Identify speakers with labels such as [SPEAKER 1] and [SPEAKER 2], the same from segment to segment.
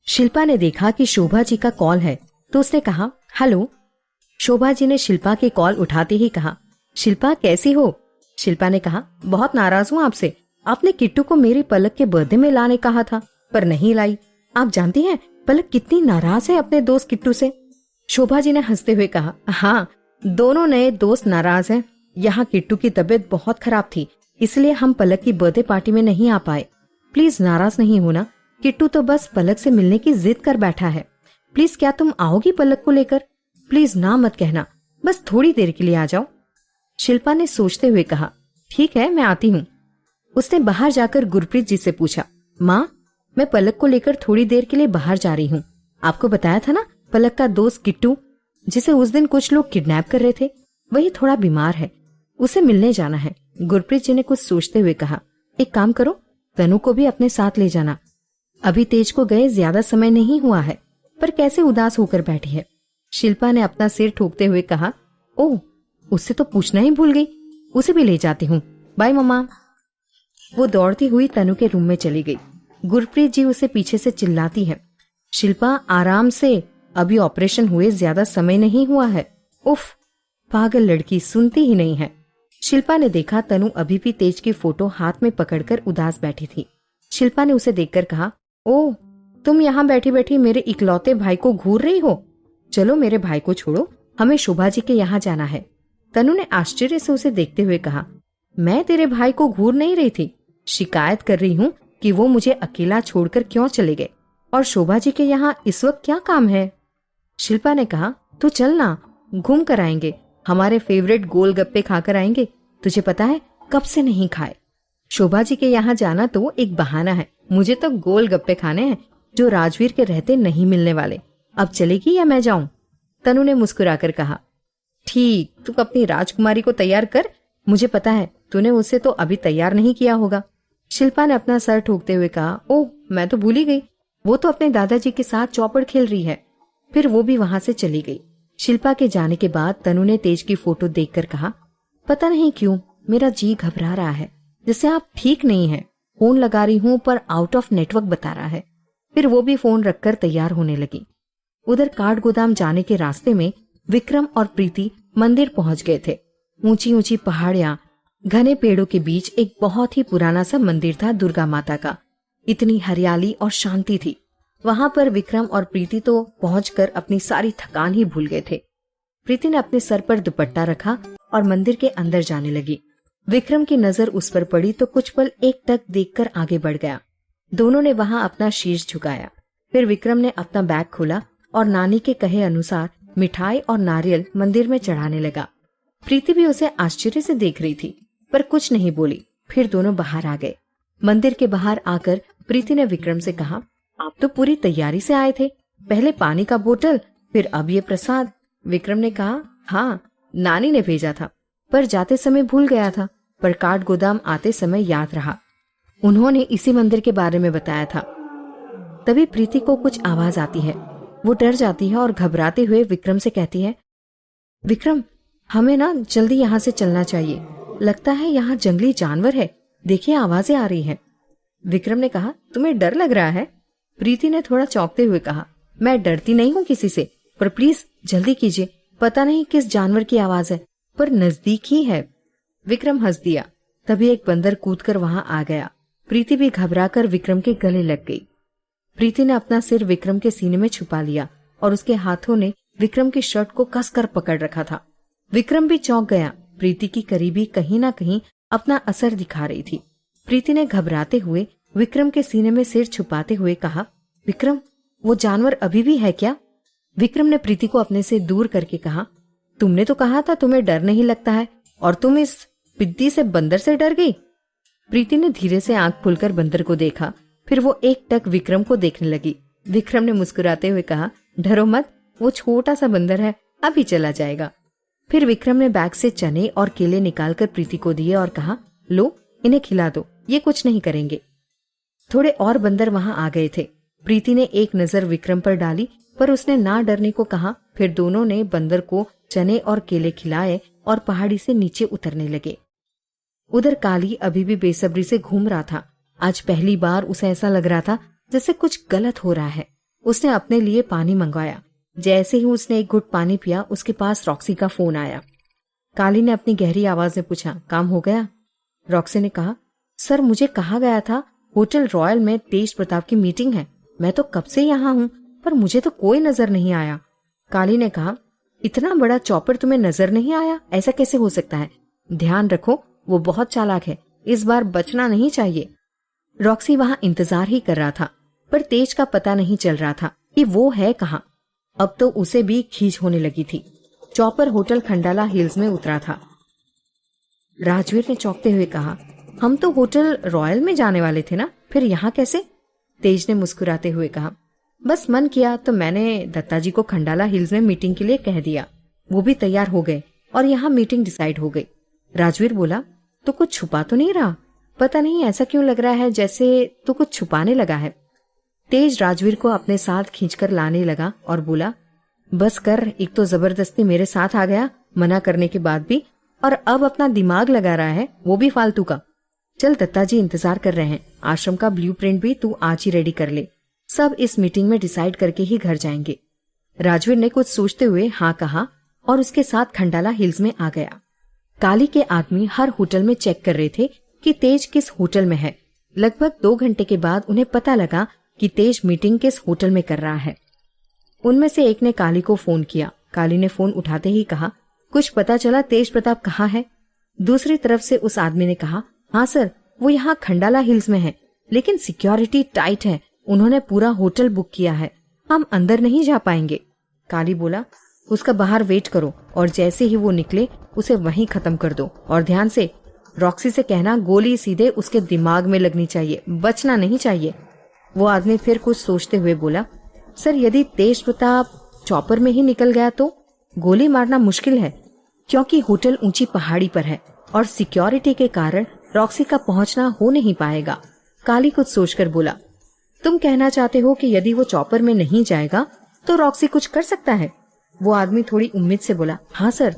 [SPEAKER 1] शिल्पा ने देखा कि शोभा जी का कॉल है तो उसने कहा, हेलो। शोभा जी ने शिल्पा की कॉल उठाते ही कहा, शिल्पा कैसी हो? शिल्पा ने कहा, बहुत नाराज हूँ आपसे। आपने किट्टू को मेरी पलक के बर्थडे में लाने कहा था पर नहीं लाई। आप जानती हैं पलक कितनी नाराज है अपने दोस्त किट्टू से। शोभा जी ने हंसते हुए कहा, हाँ, दोनों नए दोस्त नाराज हैं। यहाँ किट्टू की तबीयत बहुत खराब थी इसलिए हम पलक की बर्थडे पार्टी में नहीं आ पाए। प्लीज नाराज नहीं होना, किट्टू तो बस पलक से मिलने की जिद कर बैठा है। प्लीज क्या तुम आओगी पलक को लेकर? प्लीज ना मत कहना, बस थोड़ी देर के लिए आ जाओ। शिल्पा ने सोचते हुए कहा, ठीक है मैं आती हूँ। उसने बाहर जाकर गुरप्रीत जी से पूछा, माँ मैं पलक को लेकर थोड़ी देर के लिए बाहर जा रही हूँ। आपको बताया था ना पलक का दोस्त किट्टू जिसे उस दिन कुछ लोग किडनैप कर रहे थे, वही थोड़ा बीमार है, उसे मिलने जाना है। गुरप्रीत जी ने कुछ सोचते हुए कहा, एक काम करो, तनु को भी अपने साथ ले जाना। अभी तेज को गए ज्यादा समय नहीं हुआ है पर कैसे उदास होकर बैठी है। शिल्पा ने अपना सिर ठोकते हुए कहा, ओह उससे तो पूछना ही भूल गई, उसे भी ले जाती हूँ, बाय मम्मा। वो दौड़ती हुई तनु के रूम में चली गई। गुरप्रीत जी उसे पीछे से चिल्लाती है, शिल्पा आराम से, अभी ऑपरेशन हुए ज्यादा समय नहीं हुआ है। उफ, पागल लड़की सुनती ही नहीं है। शिल्पा ने देखा तनु अभी भी तेज की फोटो हाथ में पकड़कर उदास बैठी थी। शिल्पा ने उसे देखकर कहा, ओह तुम यहाँ बैठी बैठी मेरे इकलौते भाई को घूर रही हो? चलो मेरे भाई को छोड़ो, हमें शोभा जी के यहाँ जाना है। तनु ने आश्चर्य से उसे देखते हुए कहा, मैं तेरे भाई को घूर नहीं रही थी, शिकायत कर रही हूँ कि वो मुझे अकेला छोड़कर क्यों चले गए और शोभा जी के यहाँ इस वक्त क्या काम है। शिल्पा ने कहा, तू चल ना, घूम कर आएंगे, हमारे फेवरेट गोलगप्पे खाकर आएंगे, तुझे पता है कब से नहीं खाए। शोभा जी के यहाँ जाना तो एक बहाना है, मुझे तो गोलगप्पे खाने हैं जो राजवीर के रहते नहीं मिलने वाले। अब चलेगी या मैं जाऊं? तनु ने मुस्कुराकर कहा, ठीक, तू अपनी राजकुमारी को तैयार कर, मुझे पता है तूने उसे तो अभी तैयार नहीं किया होगा। शिल्पा ने अपना सर ठोकते हुए कहा, ओह मैं तो भूल ही गई, वो तो अपने दादाजी के साथ चौपड़ खेल रही है। फिर वो भी वहां से चली गई। शिल्पा के जाने के बाद तनु ने तेज की फोटो देखकर कहा, पता नहीं क्यों मेरा जी घबरा रहा है, जैसे आप ठीक नहीं है। फोन लगा रही हूँ पर आउट ऑफ नेटवर्क बता रहा है। फिर वो भी फोन रखकर तैयार होने लगी। उधर काठ गोदाम जाने के रास्ते में विक्रम और प्रीति मंदिर पहुंच गए थे। ऊंची ऊंची पहाड़ियां, घने पेड़ों के बीच एक बहुत ही पुराना सा मंदिर था दुर्गा माता का। इतनी हरियाली और शांति थी। वहां पर विक्रम और प्रीति तो पहुंचकर अपनी सारी थकान ही भूल गए थे। प्रीति ने अपने सर पर दुपट्टा रखा और मंदिर के अंदर जाने लगी। विक्रम की नजर उस पर पड़ी तो कुछ पल एकटक देखकर आगे बढ़ गया। दोनों ने वहां अपना शीश झुकाया। फिर विक्रम ने अपना बैग खोला और नानी के कहे अनुसार मिठाई और नारियल मंदिर में चढ़ाने लगा। प्रीति भी उसे आश्चर्य से देख रही थी पर कुछ नहीं बोली। फिर दोनों बाहर आ गए। मंदिर के बाहर आकर प्रीति ने विक्रम से कहा, आप तो पूरी तैयारी से आए थे, पहले पानी का बोतल फिर अब ये प्रसाद। विक्रम ने कहा, हाँ नानी ने भेजा था पर जाते समय भूल गया था, पर काठ गोदाम आते समय याद रहा, उन्होंने इसी मंदिर के बारे में बताया था। तभी प्रीति को कुछ आवाज आती है। वो डर जाती है और घबराते हुए विक्रम से कहती है, विक्रम हमें ना जल्दी यहाँ से चलना चाहिए, लगता है यहाँ जंगली जानवर है, देखिए आवाजें आ रही हैं। विक्रम ने कहा, तुम्हें डर लग रहा है? प्रीति ने थोड़ा चौंकते हुए कहा, मैं डरती नहीं हूँ किसी से, पर प्लीज जल्दी कीजिए, पता नहीं किस जानवर की आवाज है पर नजदीक ही है। विक्रम हंस दिया। तभी एक बंदर कूदकर वहां आ गया। प्रीति भी घबराकर विक्रम के गले लग गई। प्रीति ने अपना सिर विक्रम के सीने में छुपा लिया और उसके हाथों ने विक्रम की शर्ट को कसकर पकड़ रखा था। विक्रम भी चौंक गया। प्रीति की करीबी कहीं ना कहीं अपना असर दिखा रही थी। प्रीति ने घबराते हुए विक्रम के सीने में सिर छुपाते हुए कहा, विक्रम वो जानवर अभी भी है क्या? विक्रम ने प्रीति को अपने से दूर करके कहा, तुमने तो कहा था तुम्हें डर नहीं लगता है और तुम इस पिद्दी से बंदर से डर गई। प्रीति ने धीरे से आंख खोलकर बंदर को देखा। फिर वो एकटक विक्रम को देखने लगी। विक्रम ने मुस्कुराते हुए कहा, डरो मत, वो छोटा सा बंदर है, अभी चला जाएगा। फिर विक्रम ने बैग से चने और केले निकालकर प्रीति को दिए और कहा, लो इन्हें खिला दो, ये कुछ नहीं करेंगे। थोड़े और बंदर वहां आ गए थे। प्रीति ने एक नजर विक्रम पर डाली पर उसने ना डरने को कहा। फिर दोनों ने बंदर को चने और केले खिलाए और पहाड़ी से नीचे उतरने लगे। उधर काली अभी भी बेसब्री से घूम रहा था। आज पहली बार उसे ऐसा लग रहा था जैसे कुछ गलत हो रहा है। उसने अपने लिए पानी मंगवाया। जैसे ही उसने एक घुट पानी पिया, उसके पास रॉक्सी का फोन आया। काली ने अपनी गहरी आवाज में पूछा, काम हो गया? रॉक्सी ने कहा, सर मुझे कहा गया था होटल रॉयल में तेज प्रताप की मीटिंग है। मैं तो कब से यहाँ हूँ, पर मुझे तो कोई नजर नहीं आया। काली ने कहा, इतना बड़ा चॉपर तुम्हें नजर नहीं आया? ऐसा कैसे हो सकता है? ध्यान रखो, वो बहुत चालाक है, इस बार बचना नहीं चाहिए। रॉक्सी वहां इंतजार ही कर रहा था, पर तेज का पता नहीं चल रहा था कि वो है कहाँ। अब तो उसे भी खींच होने लगी थी। चॉपर होटल खंडाला हिल्स में उतरा था। राजवीर ने चौंकते हुए कहा, हम तो होटल रॉयल में जाने वाले थे ना, फिर यहाँ कैसे? तेज ने मुस्कुराते हुए कहा, बस मन किया तो मैंने दत्ता जी को खंडाला हिल्स में मीटिंग के लिए कह दिया। वो भी तैयार हो गए और यहाँ मीटिंग डिसाइड हो गई। राजवीर बोला, तो कुछ छुपा तो नहीं रहा? पता नहीं ऐसा क्यों लग रहा है जैसे तो कुछ छुपाने लगा है। तेज राजवीर को अपने साथ खींचकर लाने लगा और बोला, बस कर, एक तो जबरदस्ती मेरे साथ आ गया मना करने के बाद भी, और अब अपना दिमाग लगा रहा है, वो भी फालतू का। चल दत्ता जी इंतजार कर रहे हैं, आश्रम का ब्लूप्रिंट भी तू आज ही रेडी कर ले। सब इस मीटिंग में डिसाइड करके ही घर जाएंगे। राजवीर ने कुछ सोचते हुए हाँ कहा और उसके साथ खंडाला हिल्स में आ गया। काली के आदमी हर होटल में चेक कर रहे थे कि तेज किस होटल में है। लगभग 2 घंटे के बाद उन्हें पता लगा कि तेज मीटिंग किस होटल में कर रहा है। उनमें से एक ने काली को फोन किया। काली ने फोन उठाते ही कहा, कुछ पता चला तेज प्रताप कहाँ है? दूसरी तरफ से उस आदमी ने कहा, हाँ सर, वो यहाँ खंडाला हिल्स में है, लेकिन सिक्योरिटी टाइट है, उन्होंने पूरा होटल बुक किया है, हम अंदर नहीं जा पाएंगे। काली बोला, उसका बाहर वेट करो और जैसे ही वो निकले उसे वहीं खत्म कर दो, और ध्यान से रॉक्सी से कहना गोली सीधे उसके दिमाग में लगनी चाहिए, बचना नहीं चाहिए। वो आदमी फिर कुछ सोचते हुए बोला, सर यदि तेज प्रताप चॉपर में ही निकल गया तो गोली मारना मुश्किल है, क्योंकि होटल ऊंची पहाड़ी पर है और सिक्योरिटी के कारण रॉक्सी का पहुंचना हो नहीं पाएगा। काली कुछ सोचकर बोला, तुम कहना चाहते हो कि यदि वो चॉपर में नहीं जाएगा तो रॉक्सी कुछ कर सकता है? वो आदमी थोड़ी उम्मीद से बोला, हाँ सर।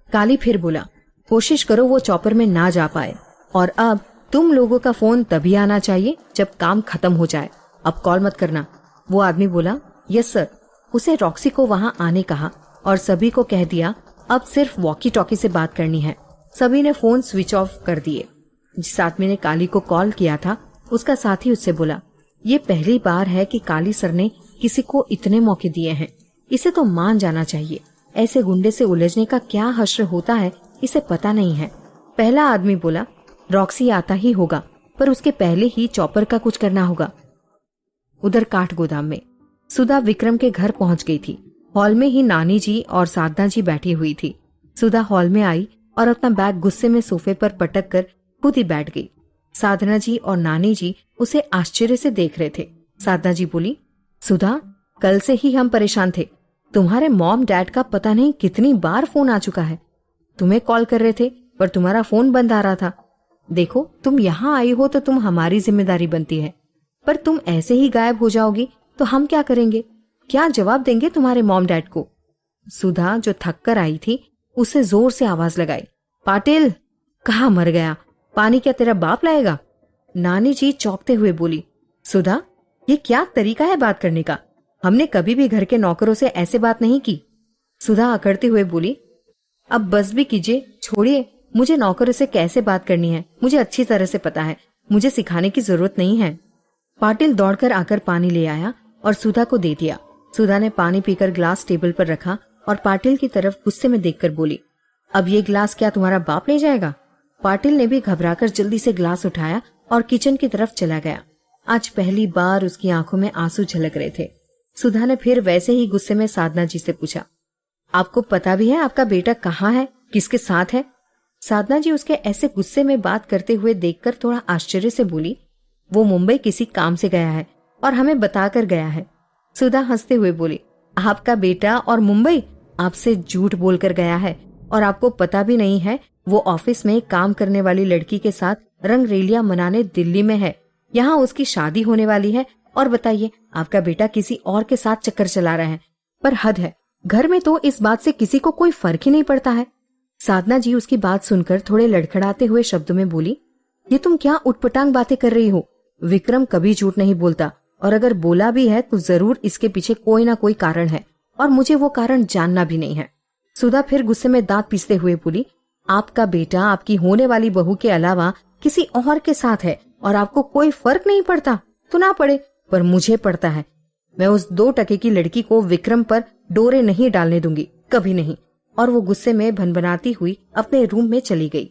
[SPEAKER 1] काली फिर बोला, कोशिश करो वो चॉपर में ना जा पाए, और अब तुम लोगों का फोन तभी आना चाहिए जब काम खत्म हो जाए, अब कॉल मत करना। वो आदमी बोला, यस सर। उसे रॉक्सी को वहां आने कहा और सभी को कह दिया अब सिर्फ वॉकी टॉकी से बात करनी है। सभी ने फोन स्विच ऑफ कर दिए। जिस आदमी ने काली को कॉल किया था उसका साथी उससे बोला, ये पहली बार है कि काली सर ने किसी को इतने मौके दिए हैं, इसे तो मान जाना चाहिए। ऐसे गुंडे से उलझने का क्या हश्र होता है इसे पता नहीं है। पहला आदमी बोला, रॉक्सी आता ही होगा, पर उसके पहले ही चॉपर का कुछ करना होगा। उधर काठ गोदाम में सुधा विक्रम के घर पहुंच गई थी। हॉल में ही नानी जी और साधना जी बैठी हुई थी। सुधा हॉल में आई और अपना बैग गुस्से में सोफे पर पटक कर खुद ही बैठ गई। साधना जी और नानी जी उसे आश्चर्य से देख रहे थे। साधना जी बोली, सुधा, कल से ही हम परेशान थे, तुम्हारे मॉम डैड का पता नहीं कितनी बार फोन आ चुका है। तुम्हें कॉल कर रहे थे पर तुम्हारा फोन बंद आ रहा था। देखो, तुम यहाँ आई हो तो तुम हमारी जिम्मेदारी बनती है, पर तुम ऐसे ही गायब हो जाओगी तो हम क्या करेंगे? क्या जवाब देंगे तुम्हारे मॉम डैड को? सुधा जो थक कर आई थी उसे जोर से आवाज लगाई, पाटिल, कहाँ मर गया? पानी क्या तेरा बाप लाएगा? नानी जी चौंकते हुए बोली, सुधा, ये क्या तरीका है बात करने का? हमने कभी भी घर के नौकरों से ऐसे बात नहीं की। सुधा अकड़ते हुए बोली, अब बस भी कीजिए, छोड़िए, मुझे नौकरों से कैसे बात करनी है मुझे अच्छी तरह से पता है, मुझे सिखाने की जरूरत नहीं है। पाटिल दौड़कर आकर पानी ले आया और सुधा को दे दिया। सुधा ने पानी पीकर ग्लास टेबल पर रखा और पाटिल की तरफ गुस्से में देखकर बोली, अब ये ग्लास क्या तुम्हारा बाप ले जाएगा? पाटिल ने भी घबराकर जल्दी से ग्लास उठाया और किचन की तरफ चला गया। आज पहली बार उसकी आंखों में आंसू झलक रहे थे। सुधा ने फिर वैसे ही गुस्से में साधना जी से पूछा, आपको पता भी है आपका बेटा कहाँ है, किसके साथ है? साधना जी उसके ऐसे गुस्से में बात करते हुए देखकर थोड़ा आश्चर्य से बोली, वो मुंबई किसी काम से गया है और हमें बताकर गया है। सुधा हंसते हुए बोली, आपका बेटा और मुंबई? आपसे झूठ बोलकर गया है और आपको पता भी नहीं है वो ऑफिस में काम करने वाली लड़की के साथ रंगरेलियां मनाने दिल्ली में है। यहाँ उसकी शादी होने वाली है और बताइए आपका बेटा किसी और के साथ चक्कर चला रहा है। पर हद है, घर में तो इस बात से किसी को कोई फर्क ही नहीं पड़ता है। साधना जी उसकी बात सुनकर थोड़े लड़खड़ाते हुए शब्दों में बोली, ये तुम क्या उटपटांग बातें कर रही हो? विक्रम कभी झूठ नहीं बोलता और अगर बोला भी है तो जरूर इसके पीछे कोई ना कोई कारण है और मुझे वो कारण जानना भी नहीं है। सुधा फिर गुस्से में दांत पीसते हुए बोली, आपका बेटा आपकी होने वाली बहू के अलावा किसी और के साथ है और आपको कोई फर्क नहीं पड़ता तो ना पड़े, पर मुझे पड़ता है। मैं उस 2 टके की लड़की को विक्रम पर डोरे नहीं डालने दूंगी, कभी नहीं। और वो गुस्से में भनभनाती हुई अपने रूम में चली गई।